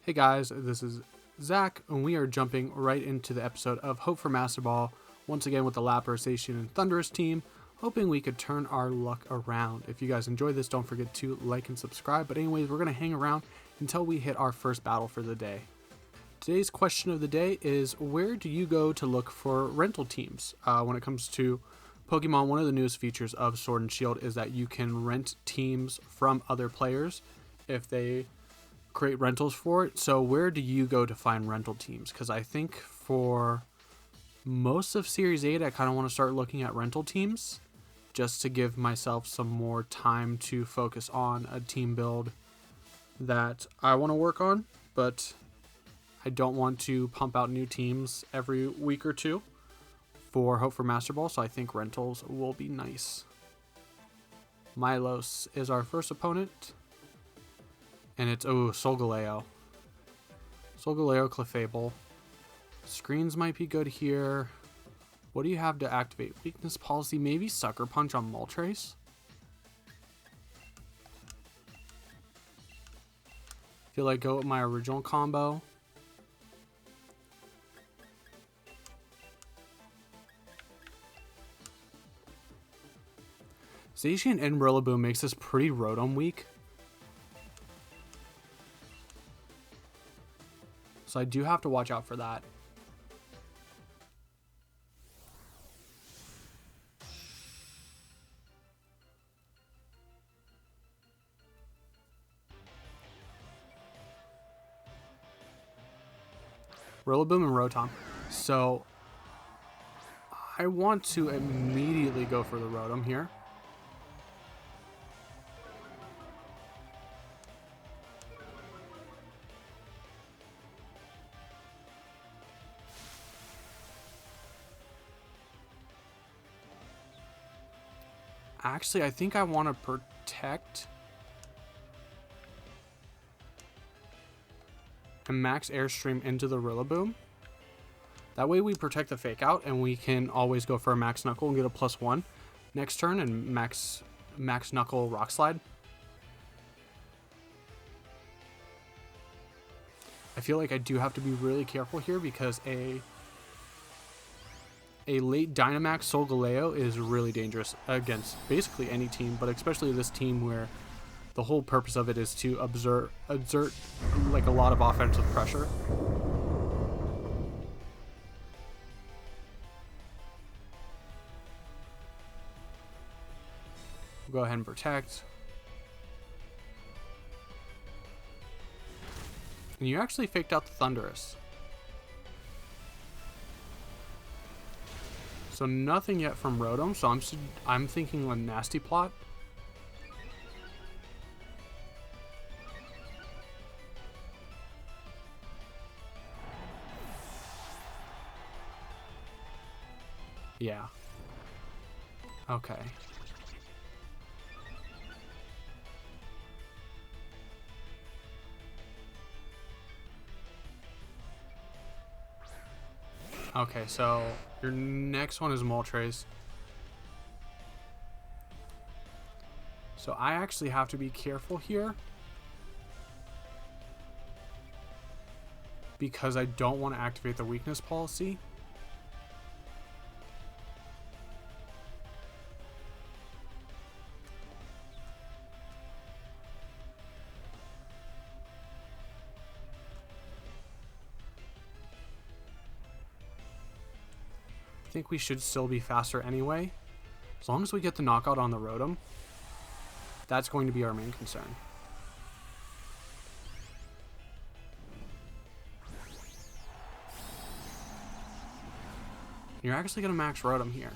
Hey guys, this is Zach, and we are jumping right into the episode of Hope for Master Ball, once again with the Lapras, Zacian, and Thundurus team, hoping we could turn our luck around. If you guys enjoyed this, don't forget to like and subscribe, but anyways, we're going to hang around until we hit our first battle for the day. Today's question of the day is, where do you go to look for rental teams? When it comes to Pokemon, one of the newest features of Sword and Shield is that you can rent teams from other players if they create rentals for it. So where do you go to find rental teams? Because I think for most of Series 8, I kind of want to start looking at rental teams just to give myself some more time to focus on a team build that I want to work on, but I don't want to pump out new teams every week or two for Hope for Master Ball, so I think rentals will be nice. Milos is our first opponent. And it's, Solgaleo. Solgaleo, Clefable. Screens might be good here. What do you have to activate? Weakness policy, maybe Sucker Punch on Moltres? Feel like go with my original combo. Zacian and Rillaboom makes this pretty Rotom weak. So I do have to watch out for that. Rillaboom and Rotom. So I want to immediately go for the Rotom here. Actually, I think I want to protect and max Airstream into the Rillaboom. That way we protect the Fake Out and we can always go for a Max Knuckle and get a +1 next turn and Max Knuckle Rock Slide. I feel like I do have to be really careful here because a late Dynamax Solgaleo is really dangerous against basically any team, but especially this team where the whole purpose of it is to exert like a lot of offensive pressure. We'll go ahead and protect. And you actually faked out the Thundurus. So nothing yet from Rotom, so I'm thinking a nasty plot. Yeah. Okay. Okay, so your next one is Moltres. So I actually have to be careful here because I don't want to activate the weakness policy. I think we should still be faster anyway. As long as we get the knockout on the Rotom, that's going to be our main concern. You're actually going to max Rotom here.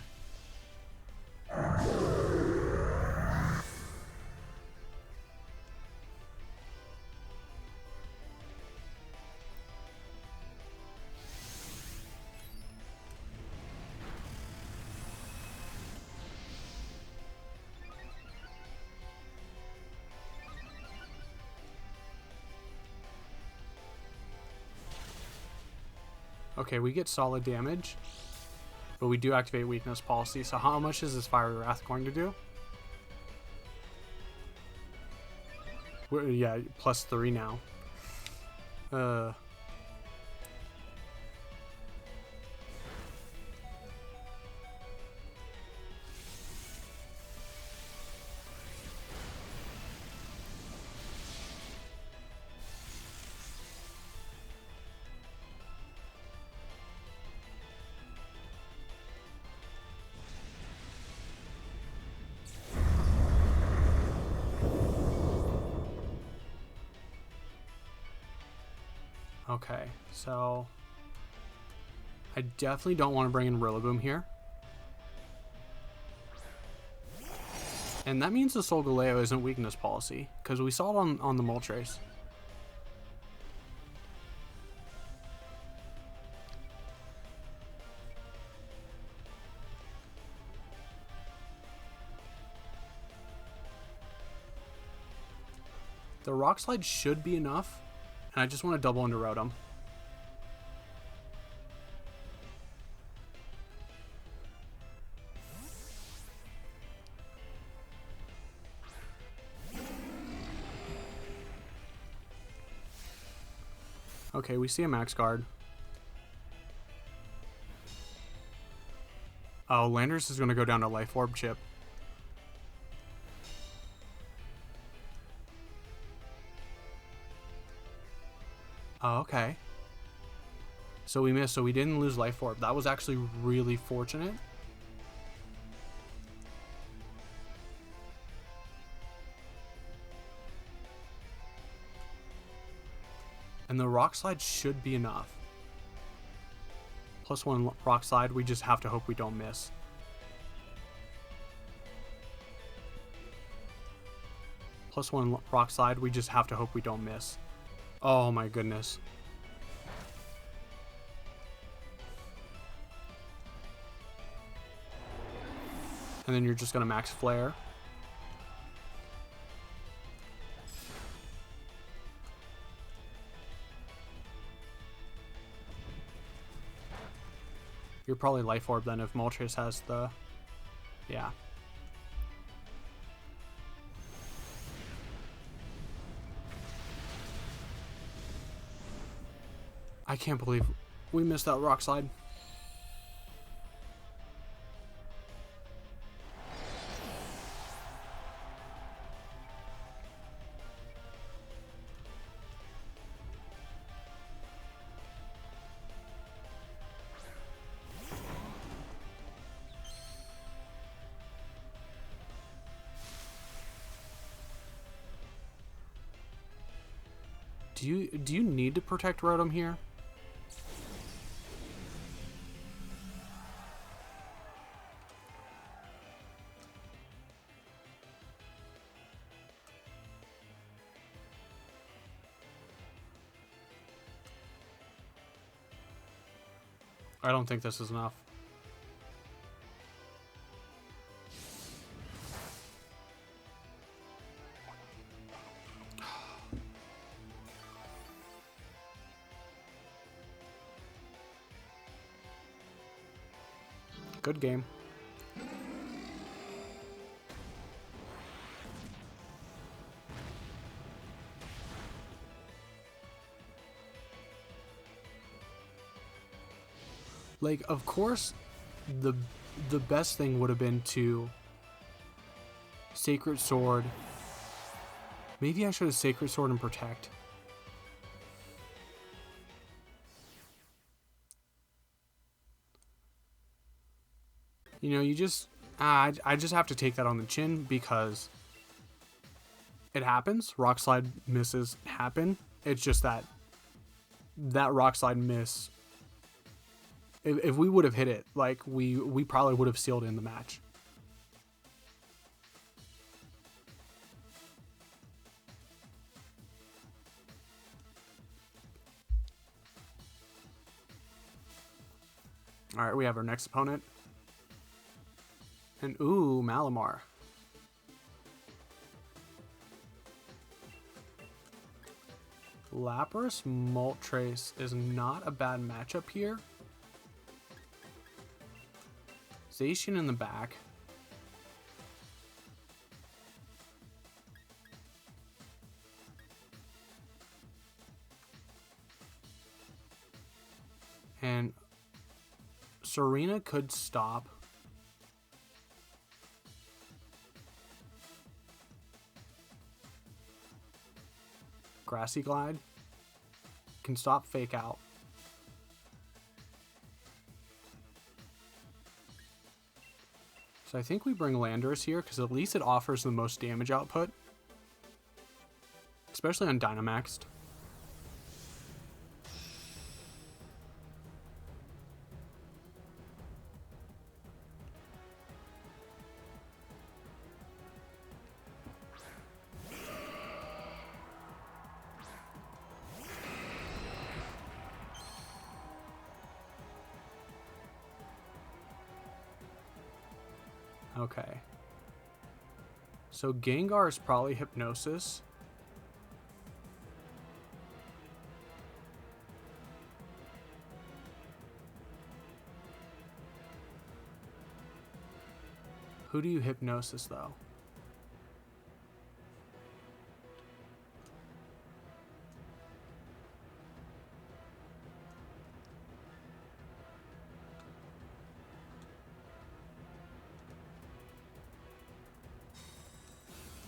Okay, we get solid damage, but we do activate weakness policy. So how much is this Fiery Wrath going to do? Yeah, +3 now. Uh... Okay, so I definitely don't want to bring in Rillaboom here. And that means the Solgaleo isn't weakness policy, because we saw it on the Moltres. The Rock Slide should be enough, and I just want to double into Rotom. Okay, we see a Max Guard. Oh, Landorus is going to go down to Life Orb chip. Oh, okay. So we missed, so we didn't lose Life Orb. That was actually really fortunate. And the Rock Slide should be enough. +1 Rock Slide, we just have to hope we don't miss. +1 Rock Slide, we just have to hope we don't miss. Oh my goodness. And then you're just gonna max Flare. You're probably Life Orb then if Moltres has the... Yeah. I can't believe we missed that Rock Slide. Do you need to protect Rotom here? I don't think this is enough. Good game. Like, of course, the best thing would have been to Sacred Sword. Maybe I should have Sacred Sword and Protect. You know, you just... I just have to take that on the chin because it happens. Rock Slide misses happen. It's just that Rock Slide miss... If we would have hit it, like, we probably would have sealed in the match. Alright, we have our next opponent. And ooh, Malamar. Lapras Moltres is not a bad matchup here. Zacian in the back. And Serena could stop. Grassy Glide can stop Fake Out. So I think we bring Landorus here because at least it offers the most damage output, especially on Dynamaxed. Okay. So Gengar is probably Hypnosis. Who do you Hypnosis though?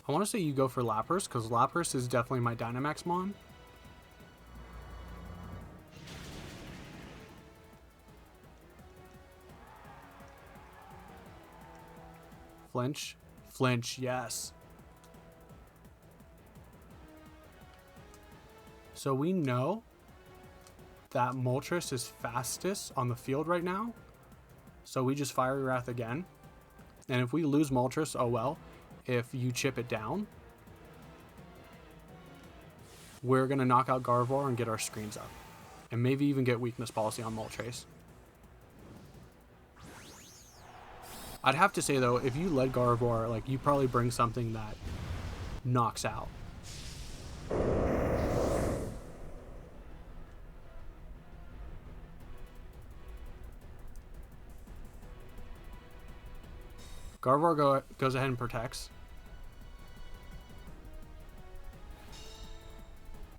I want to say you go for Lapras, because Lapras is definitely my Dynamax Mon. Flinch. Flinch, yes. So we know that Moltres is fastest on the field right now. So we just Fiery Wrath again. And if we lose Moltres, oh well. If you chip it down, we're going to knock out Gardevoir and get our screens up. And maybe even get Weakness Policy on Moltres. I'd have to say, though, if you led Gardevoir, like, you probably bring something that knocks out. Gardevoir goes ahead and protects.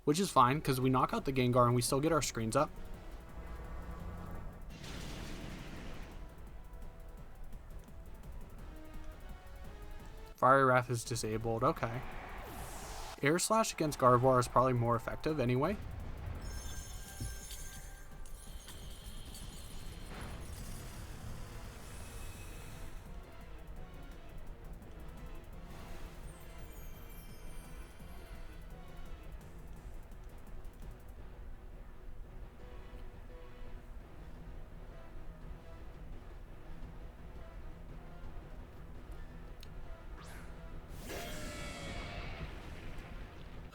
Which is fine, because we knock out the Gengar and we still get our screens up. Fiery Wrath is disabled, okay. Air Slash against Gardevoir is probably more effective anyway.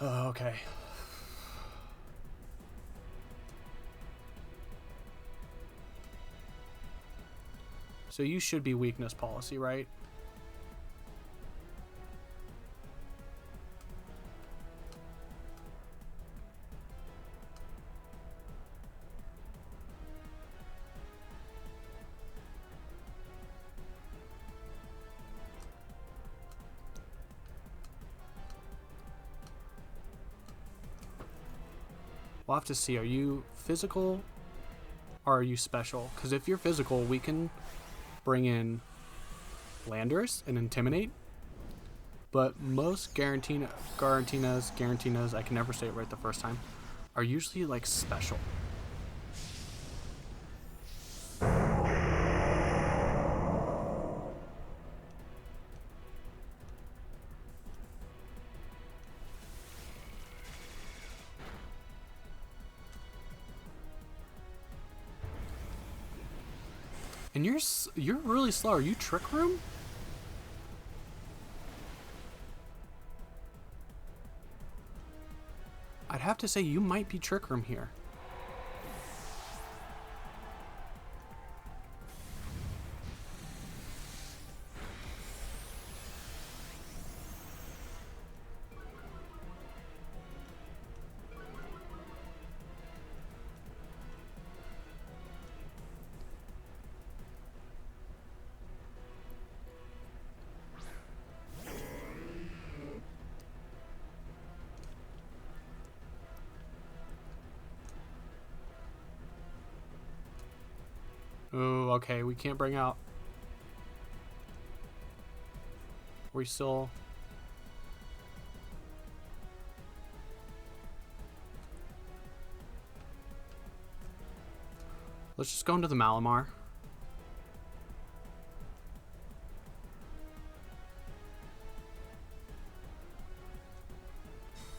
Oh, okay. So you should be Weakness Policy, right? We'll have to see. Are you physical or are you special? Because if you're physical, we can bring in Landorus and Intimidate. But most Garantinas, I can never say it right the first time, are usually like special. And you're really slow. Are you Trick Room? I'd have to say you might be Trick Room here. Oh, okay. We can't bring out. We still. Let's just go into the Malamar.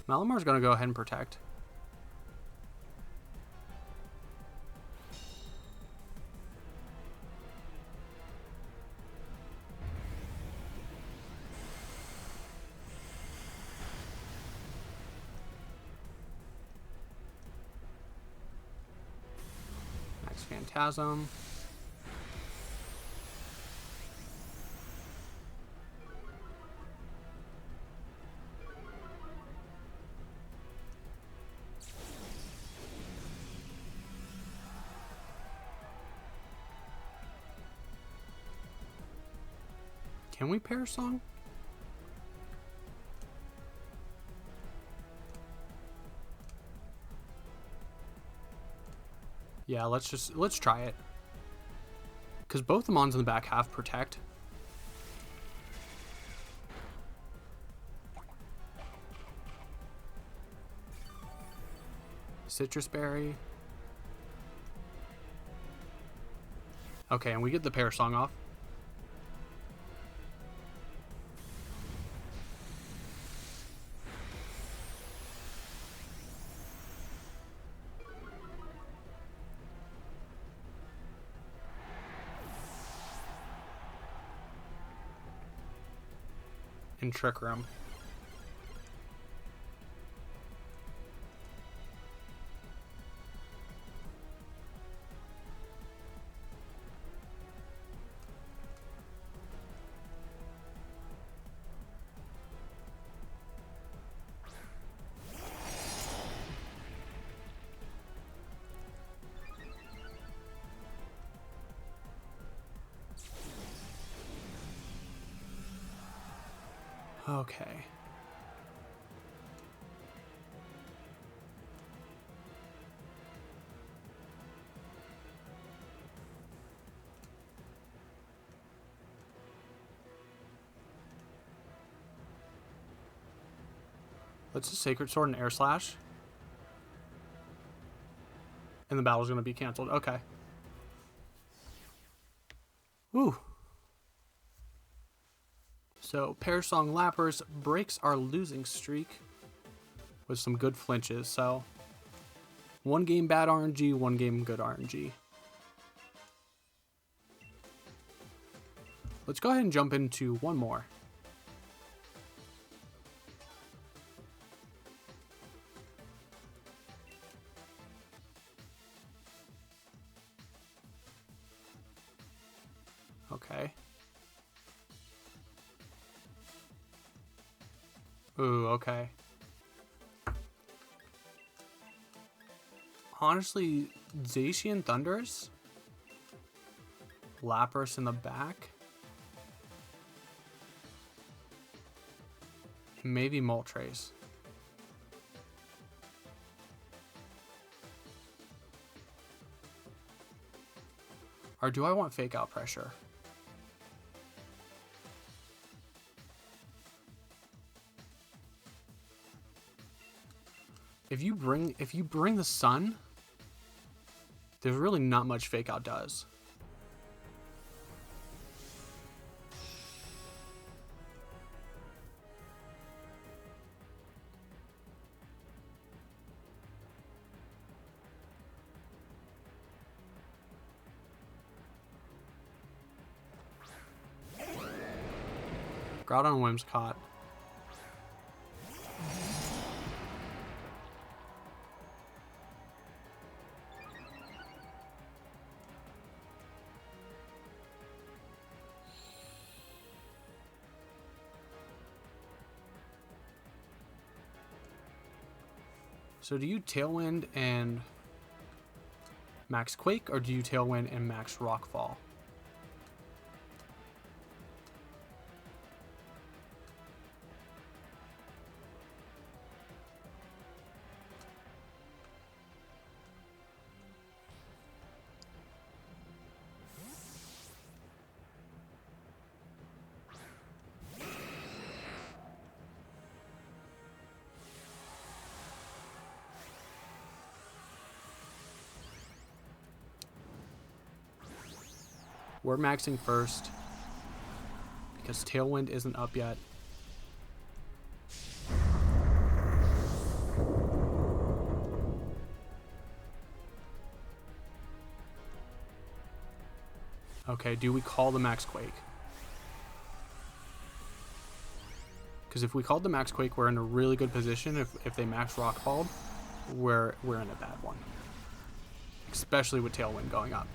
Malamar's going to go ahead and protect. Max Phantasm. Can we pair song? Yeah, let's try it. Because both the Mons in the back have protect. Citrus Berry. Okay, and we get the pair song off. And Trick Room. Okay. Let's just Sacred Sword and Air Slash. And the battle's going to be canceled. Okay. Woo. So, Pair Song Lapras breaks our losing streak with some good flinches. So, one game bad RNG, one game good RNG. Let's go ahead and jump into one more. Okay. Ooh, okay. Honestly, Zacian Thundurus? Lapras in the back? Maybe Moltres. Or do I want Fake Out Pressure? If you bring the sun, there's really not much Fake Out does. Groudon Whimsicott. So do you Tailwind and Max Quake, or do you Tailwind and Max Rockfall? We're maxing first because Tailwind isn't up yet. Okay, do we call the Max Quake? Because if we called the Max Quake, we're in a really good position. If they Max Rock Balled, we're in a bad one. Especially with Tailwind going up.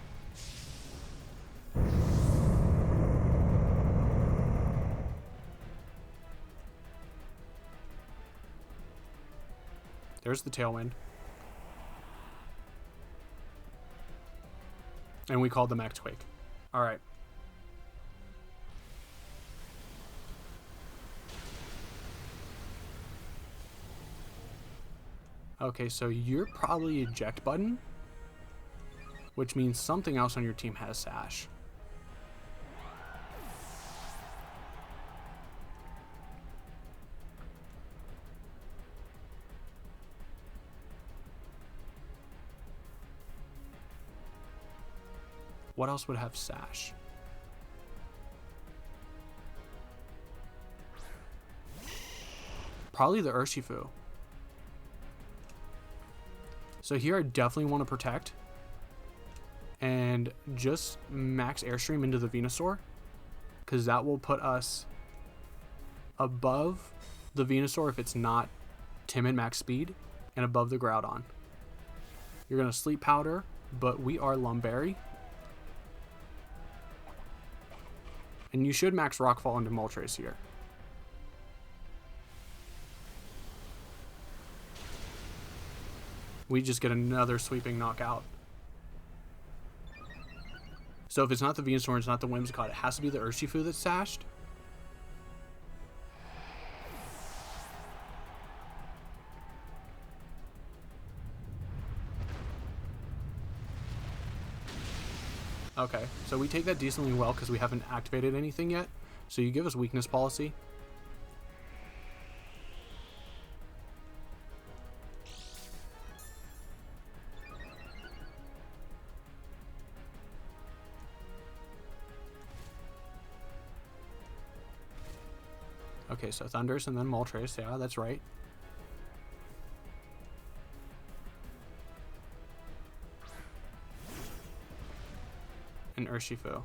There's the Tailwind. And we called the Max Quake. Alright. Okay, so you're probably eject button, which means something else on your team has Sash. What else would have Sash? Probably the Urshifu. So here I definitely want to protect and just max Airstream into the Venusaur, because that will put us above the Venusaur if it's not timid max speed, and above the Groudon. You're going to Sleep Powder, but we are Lumberry. And you should max Rockfall into Moltres here. We just get another sweeping knockout. So if it's not the Venusaur, it's not the Whimsicott, it has to be the Urshifu that's sashed. Okay, so we take that decently well because we haven't activated anything yet. So you give us weakness policy. Okay, so Thundurus and then Moltres. Yeah, that's right. And Urshifu.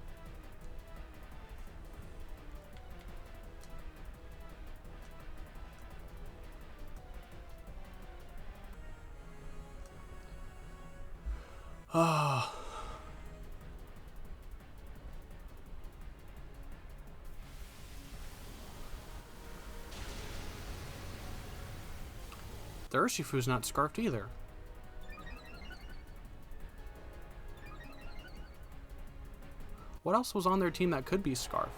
Ah. The Urshifu's not scarfed either. What else was on their team that could be scarfed?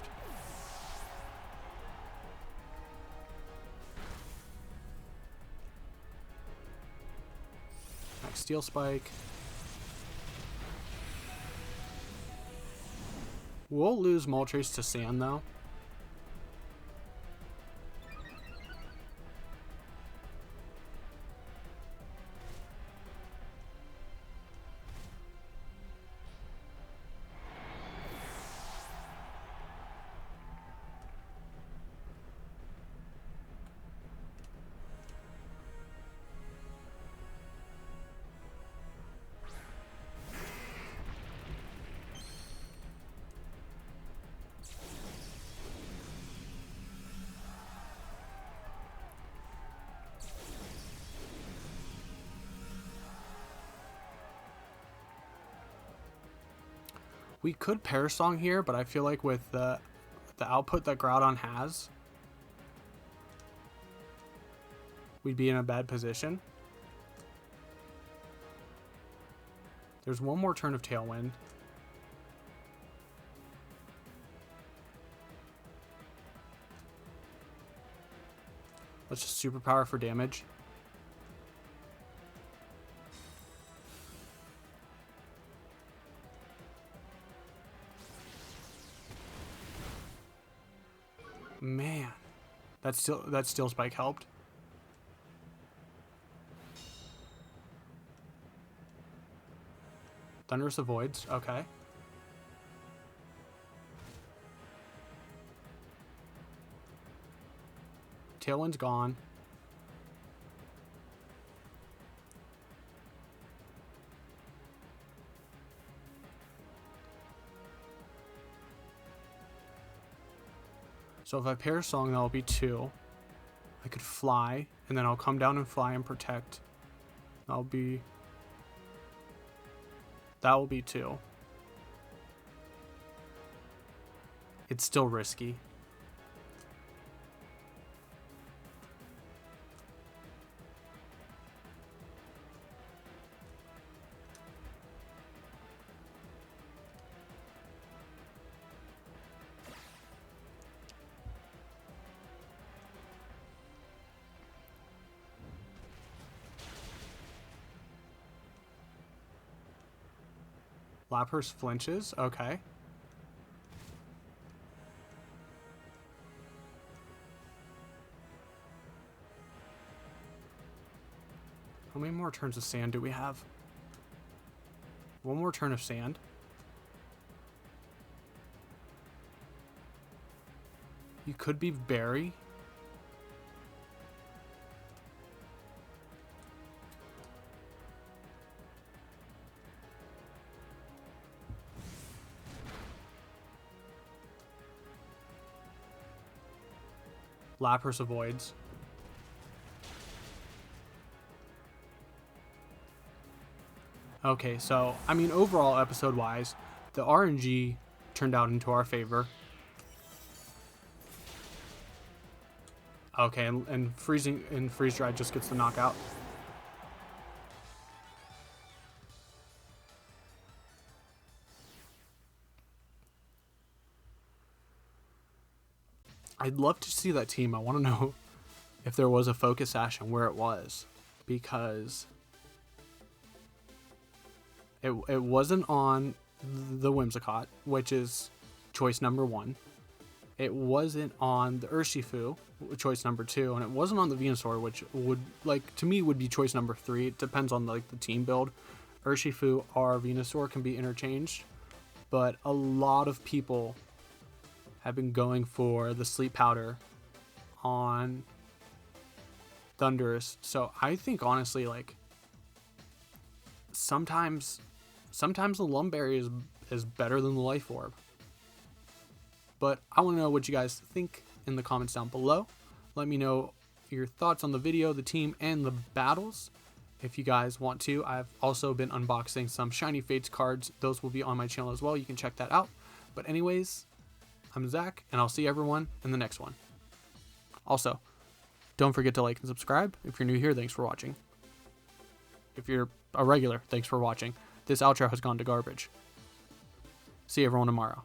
Max Steel Spike. We'll lose Moltres to Sand though. We could Parasong here, but I feel like with the output that Groudon has, we'd be in a bad position. There's one more turn of Tailwind. Let's just Superpower for damage. Man, that Steel Spike helped. Thundurus avoids. Okay. Tailwind's gone. So if I pair Song, that'll be 2. I could fly, and then I'll come down and fly and protect. That will be 2. It's still risky. Lapras flinches. Okay. How many more turns of sand do we have? 1 more turn of sand. You could be Berry. Lapras avoids. Okay, so, I mean, overall, episode-wise, the RNG turned out into our favor. Okay, and Freeze Dry just gets the knockout. I'd love to see that team. I want to know if there was a Focus Sash and where it was, because it wasn't on the Whimsicott, which is choice number 1. It wasn't on the Urshifu, choice number 2, and it wasn't on the Venusaur, which would, like, to me would be choice number 3. It depends on, like, the team build. Urshifu or Venusaur can be interchanged, but a lot of people have been going for the Sleep Powder on Thundurus. So I think, honestly, like, sometimes the Lumberry is better than the Life Orb. But I want to know what you guys think in the comments down below. Let me know your thoughts on the video, the team, and the battles. If you guys want to, I've also been unboxing some Shiny Fates cards. Those will be on my channel as well. You can check that out. But anyways, I'm Zach, and I'll see everyone in the next one. Also, don't forget to like and subscribe. If you're new here, thanks for watching. If you're a regular, thanks for watching. This outro has gone to garbage. See everyone tomorrow.